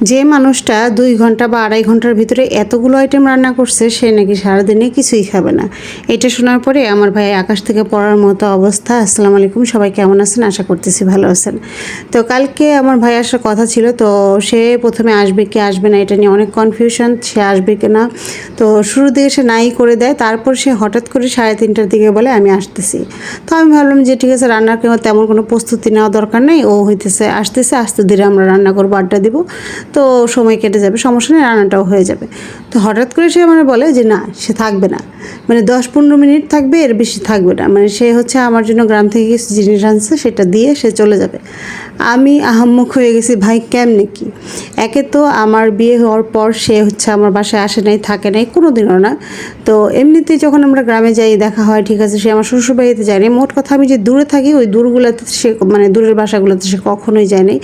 যে মানুষটা 2 ঘন্টা বা 2.5 ঘন্টার ভিতরে এতগুলো আইটেম রান্না করছে সে নাকি সারাদিনে কিছুই খাবে না। এটা শোনার পরে আমার ভাই আকাশ থেকে পড়ার মতো অবস্থা। আসসালামু আলাইকুম, সবাই কেমন আছেন? আশা করতেছি ভালো আছেন। তো কালকে আমার ভাই আসার কথা ছিল, তো সে প্রথমে আসবে কি আসবে না এটা নিয়ে অনেক কনফিউশন, সে আসবে কি না। তো শুরু দিকে সে নাই করে দেয়, তারপর সে হঠাৎ করে 3:30টার দিকে বলে আমি আসতেছি। তো আমি ভাবলাম যে ঠিক আছে, রান্নার তেমন কোনো প্রস্তুতি নেওয়া দরকার নেই, ও হইতেছে আসতেছে, আস্তে ধীরে আমরা রান্না করবো, আড্ডা দিব, তো সময় কেটে যাবে, সমস্যা নেই, রান্নাটাও হয়ে যাবে। তো হঠাৎ করে সে মানে বলে যে না, সে থাকবে না, মানে 10-15 মিনিট থাকবে, এর বেশি থাকবে না। মানে সে হচ্ছে আমার জন্য গ্রাম থেকে কিছু জিনিস আনছে, সেটা দিয়ে সে চলে যাবে। আমি আহাম্মক হয়ে গেছি, ভাই কেমনে কি? একে তো আমার বিয়ে হওয়ার পর সে হচ্ছে আমার বাসায় আসে নাই, থাকে নাই কোনো দিনও না। তো এমনিতেই যখন আমরা গ্রামে যাই দেখা হয়, ঠিক আছে, সে আমার শ্বশুরবাড়িতে যায়নি। মোট কথা আমি যে দূরে থাকি ওই দূরগুলোতে সে মানে দূরের বাসাগুলোতে সে কখনোই যায়নি।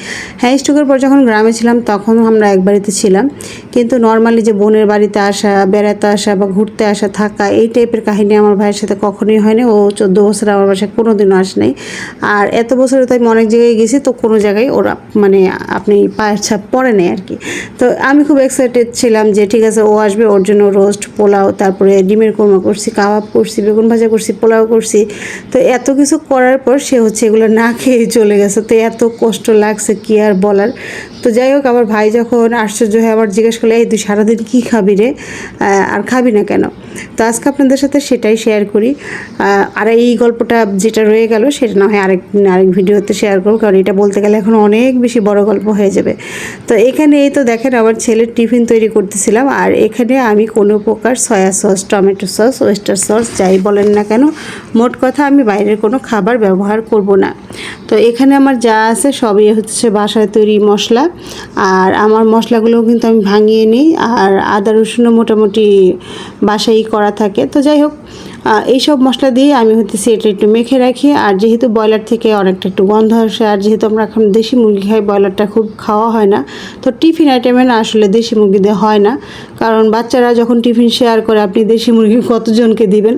হ্যাঁ, স্ট্রোকের পর যখন গ্রামে ছিলাম তখন আমরা এক বাড়িতে ছিলাম, কিন্তু নর্মালি যে বোনের বাড়িতে আসা, বেড়াতে আসা বা ঘুরতে আসা, থাকা, এই টাইপের কাহিনী আমার ভাইয়ের সাথে কখনোই হয়নি। ও 14 বছর আমার বাসায় কোনো দিনও আসে নাই। আর এত বছরে তো আমি অনেক জায়গায় গেছি, তো কোনো জায়গায় ওরা মানে আপনি পায়ের ছাপ পড়ে নেই আর কি। তো আমি খুব এক্সাইটেড ছিলাম যে ঠিক আছে ও আসবে, ওর জন্য রোস্ট, পোলাও, তারপরে ডিমের কোরমা করছি, কাবাব করছি, বেগুন ভাজা করছি, পোলাও করছি। তো এত কিছু করার পর সে হচ্ছে এগুলো না খেয়ে চলে গেছে। তো এত কষ্ট লাগছে কি আর বলার। তো যাই হোক, আমার ভাই যখন আশ্চর্য হয়ে আবার জিজ্ঞেস করলে, এই তুই সারাদিন কী খাবি রে, আর খাবি না কেন? তো আজকে আপনাদের সাথে সেটাই শেয়ার করি। আর এই গল্পটা যেটা রয়ে গেল সেটা না হয় আরেক ভিডিওতে শেয়ার করবো, কারণ এটা বলতে গেলে এখন অনেক বেশি বড় গল্প হয়ে যাবে। তো এখানে এই তো দেখেন আমার ছেলের টিফিন তৈরি করতেছিলাম, আর এখানে আমি কোনো প্রকার soya sauce, tomato sauce, oyster sauce যাই বলেন না কেন, মোট কথা আমি বাইরের কোনো খাবার ব্যবহার করব না। তো এখানে আমার যা আছে সবই হচ্ছে বাসায় তৈরি মশলা, আর আমার মশলাগুলোও কিন্তু আমি ভাঙিয়ে নিই, আর আদা রসুনও মোটামুটি বাসায় করা থাকে। তো যাই হোক, এইসব মশলা দিয়ে আমি হচ্ছে এটা একটু মেখে রাখি। আর যেহেতু ব্রয়লার থেকে অনেকটা একটু গন্ধ আসে, আর যেহেতু আমরা এখন দেশি মুরগি খাই, ব্রয়লারটা খুব খাওয়া হয় না, তো টিফিন আইটেমে না আসলে দেশি মুরগি দিয়ে হয় না। কারণ বাচ্চারা যখন টিফিন শেয়ার করে, আপনি দেশি মুরগি কতজনকে দিবেন,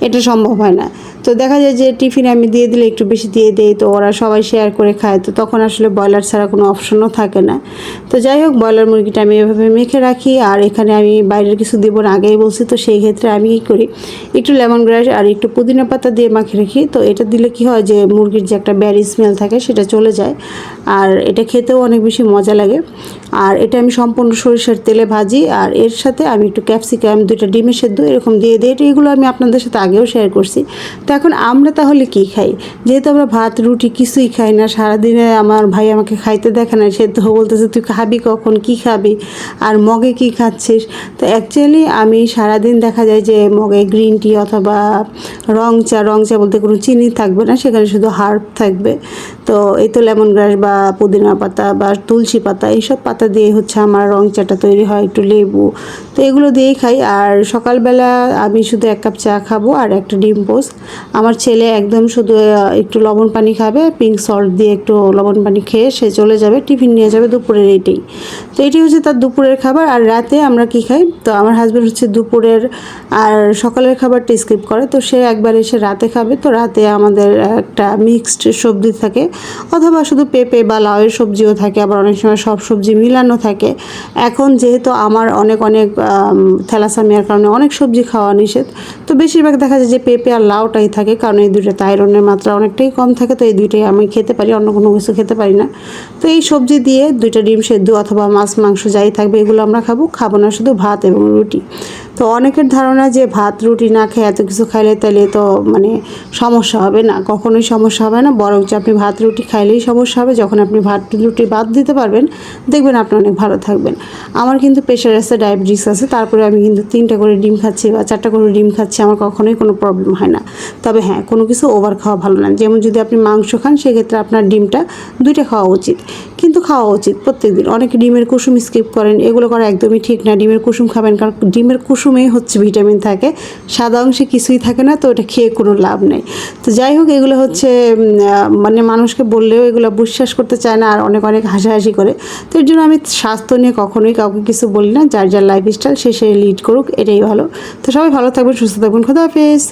এটা সম্ভব হয় না। তো দেখা যায় যে টিফিনে আমি দিয়ে দিলে একটু বেশি দিয়ে দেই, তো ওরা সবাই শেয়ার করে খায়, তো তখন আসলে ব্রয়লার ছাড়া কোনো অপশনও থাকে না। তো যাই হোক, ব্রয়লার মুরগিটা আমি এভাবে মেখে রাখি। আর এখানে আমি বাইরের কিছু দিব না, আগেই বলছি। তো সেই ক্ষেত্রে আমি কী করি, একটু লেমন গ্রাস আর একটু পুদিনা পাতা দিয়ে মাখিয়ে রাখি। তো এটা দিলে কি হয় যে মুরগির যে একটা ব্যাড স্মেল থাকে সেটা চলে যায়, আর এটা খেতেও অনেক বেশি মজা লাগে। আর এটা আমি সম্পূর্ণ সরিষার তেলে ভাজি, আর এর সাথে আমি একটু ক্যাপসিকাম, 2টা ডিমের সেদ্ধ এরকম দিয়ে দিই। এগুলো আমি আপনাদের সাথে আগেও শেয়ার করছি। তো এখন আমরা তাহলে কি খাই? যেহেতু আমরা ভাত রুটি কিছুই খাই না, সারাদিনে আমার ভাই আমাকে খাইতে দেখে না, সে তো বলতেছে তুই খাবি কখন, কি খাবি, আর মগে কি খাচ্ছিস। তো অ্যাকচুয়ালি আমি সারাদিন দেখা যায় যে মগে গ্রিন টি অথবা রং চা বলতে কোনো চিনি থাকবে না, সেখানে শুধু হার্ব থাকবে। তো এই তো লেমন গ্রাস বা পুদিনা পাতা বা তুলসী পাতা, এইসব পাতা দিয়ে হচ্ছে আমার রং চাটা তৈরি হয়, একটু লেবু, তো এগুলো দিয়েই খাই। আর সকালবেলা আমি শুধু 1 কাপ চা খাবো আর একটা ডিম পোস্ট। আমার ছেলে একদম শুধু একটু লবণ পানি খাবে, পিঙ্ক সল্ট দিয়ে একটু লবণ পানি খেয়ে সে চলে যাবে, টিফিন নিয়ে যাবে দুপুরের। এইটাই তো এটি হচ্ছে তার দুপুরের খাবার। আর রাতে আমরা কি খাই, তো আমার হাজব্যান্ড হচ্ছে দুপুরের আর সকালের খাবারটা স্কিপ করে, তো সে একবার এসে রাতে খাবে। তো রাতে আমাদের একটা মিক্সড সবজি থাকে, অথবা শুধু পেঁপে বা লাউয়ের সবজিও থাকে, আবার অনেক সময় সব সবজি মিলানো থাকে। এখন যেহেতু আমার অনেক থ্যালাসেমিয়ার কারণে অনেক সবজি খাওয়া নিষেধ, তো বেশিরভাগ দেখা যায় যে পেঁপে আর লাউটাই থাকে, কারণ এই দুইটাতে আয়রনের মাত্রা অনেকটাই কম থাকে। তো এই দুইটাই আমি খেতে পারি, অন্য কোনো কিছু খেতে পারি না। তো এই সবজি দিয়ে 2টা ডিম সেদ্ধ অথবা মাছ মাংস যাই থাকবে এগুলো আমরা খাবো না শুধু ভাত এবং রুটি। তো অনেকের ধারণা যে ভাত রুটি না খেয়ে এত কিছু খাইলে তাহলে তো মানে সমস্যা হবে না, কখনোই সমস্যা হবে না, বরঞ্চ আপনি ভাত রুটি খাইলেই সমস্যা হবে। যখন আপনি ভাত রুটি বাদ দিতে পারবেন, দেখবেন আপনি অনেক ভালো থাকবেন। আমার কিন্তু প্রেশার আছে, ডায়াবেটিস আছে, তারপরে আমি কিন্তু 3টা করে ডিম খাচ্ছি বা 4টা করে ডিম খাচ্ছি, আমার কখনোই কোনো প্রবলেম হয় না। তবে হ্যাঁ, কোনো কিছু ওভার খাওয়া ভালো না। যেমন যদি আপনি মাংস খান, সেক্ষেত্রে আপনার ডিমটা 2টা খাওয়া উচিত, কিন্তু খাওয়া উচিত প্রত্যেক দিন। অনেকে ডিমের কুসুম স্কিপ করেন, এগুলো করা একদমই ঠিক না। ডিমের কুসুম খাবেন, কারণ ডিমের কুসুমেই হচ্ছে ভিটামিন থাকে, সাদা অংশে কিছুই থাকে না, তো এটা খেয়ে কোনো লাভ নেই। তো যাই হোক, এগুলো হচ্ছে মানে মানুষকে বললেও এগুলো বিশ্বাস করতে চায় না, আর অনেক হাসাহাসি করে। তো এর জন্য আমি স্বাস্থ্য নিয়ে কখনোই কাউকে কিছু বলি না, যার লাইফস্টাইল সে লিড করুক, এটাই ভালো। তো সবাই ভালো থাকবেন, সুস্থ থাকবেন, খোদা হাফেজ।